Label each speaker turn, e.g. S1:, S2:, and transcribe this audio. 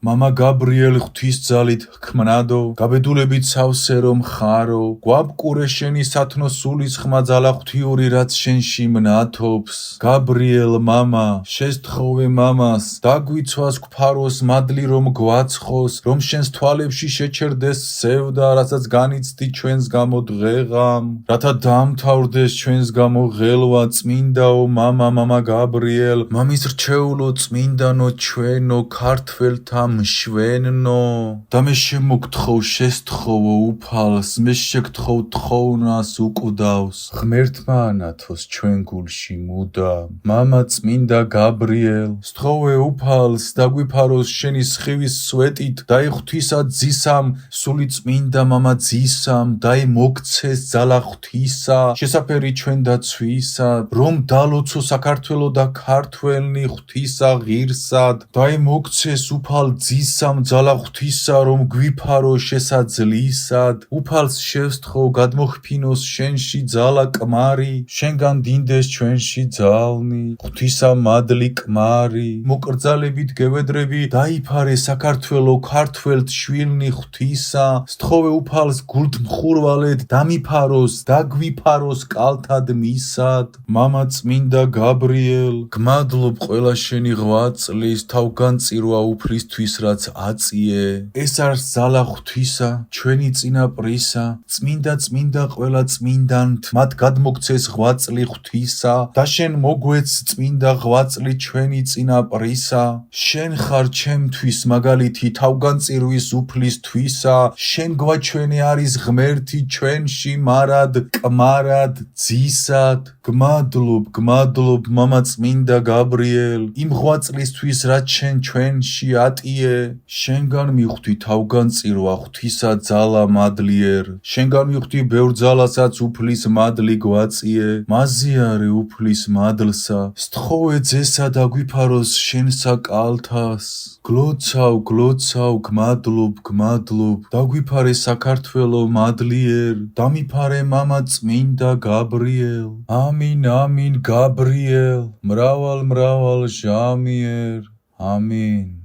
S1: მამა გაბრიელ ღვთის ძალით ჰქმნადო, გაბედულებით სავსე რომ ხარო, გვაბკურე შენი სათნო სულის ხმა ძალა ღვთიური რაც შენში მნათობს. გაბრიელ მამა, შესთხოვე მამას, დაგვიცვას გვფაროს მადლი რომ გვაცხოს, რომ შენს თვალებში შეჩერდეს სევდა, რასაც განიცდი ჩვენს გამო დღეღამ, რათა დამთავრდეს ჩვენს გამო ღელვა. წმინდაო მამა გაბრიელ, მამის რჩეულო წმინდანო ჩვენო, ქართველთა მშვენნო. და მე შემოგთხოვ შესთხოვო უფალს, მე შეგთხოვ თხოვნას უკვდავს, ღმერთმა ანათოს ჩვენ გულში მუდამ. მამა წმინდა გაბრიელ, სთხოვე უფალს, დაგვიფაროს შენი სხივის სვეტით, დაი ღვთისა ძისამ, სული წმინდა მამა ძისამ, დაი მოგცეს ძალა ღვთისა, შესაფერი ჩვენ დაცვისა, რომ დალოცო საქართველო და ქართველნი ღვთისა ღირსად. დაი მოგცეს უფალ ძისამ ძალა ღვთისა, რომ გვიფარო შესაძლისად. უფალს შევსთხოვ, გადმოხფინოს შენში ძალა კმარი, შენგან დინდეს ჩვენში ძალნი, ღვთისა მადლი კმარი. მოკრძალებით გევედრები, დაიფარე საქართველო ქართველთ შვილნი ღვთისა. სთხოვე უფალს გულდმხურვალედ, დამიფაროს, დაგვიფაროს კალთად მისად. მამა წმინდა გაბრიელ, გმადლობ ყველა შენი ღვაწლის, თავგანწირვა უფლისთვის რაც აწიე. ეს არის ძალა ღვთისა, ჩვენი წინაპრისა, წმინდა ყველა წმინდანთ, მათ გადმოგცეს ღვაწლი ღვთისა, და შენ მოგვეც წმინდა ღვაწლი ჩვენი წინაპრისა. შენ ხარ ჩემთვის მაგალითი თავგანწირვის უფლისთვისა, შენ გვაჩვენე არის ღმერთი ჩვენში მარად, კმარად, ძისად. გმადლობ მამა წმინდა გაბრიელ, იმ ღვაწლისთვის რაც შენ ჩვენში ატიე. შენგან მივხვდი თავგანწირვა ღვთისა ძალა მადლიერ, შენგან მივხვდი ბევრ ძალასაც უფლის მადლი გვაწიე. მაზიარე უფლის მადლსა, სთხოვე ძესა დაგვიფაროს შენსა კალთას. გლოცავ, გმადლობ, დაგვიფარე საქართველო მადლიერ, დამიფარე მამა წმინდა გაბრიელ. ამინ გაბრიელ, მრავალ ჟამიერ. ამინ.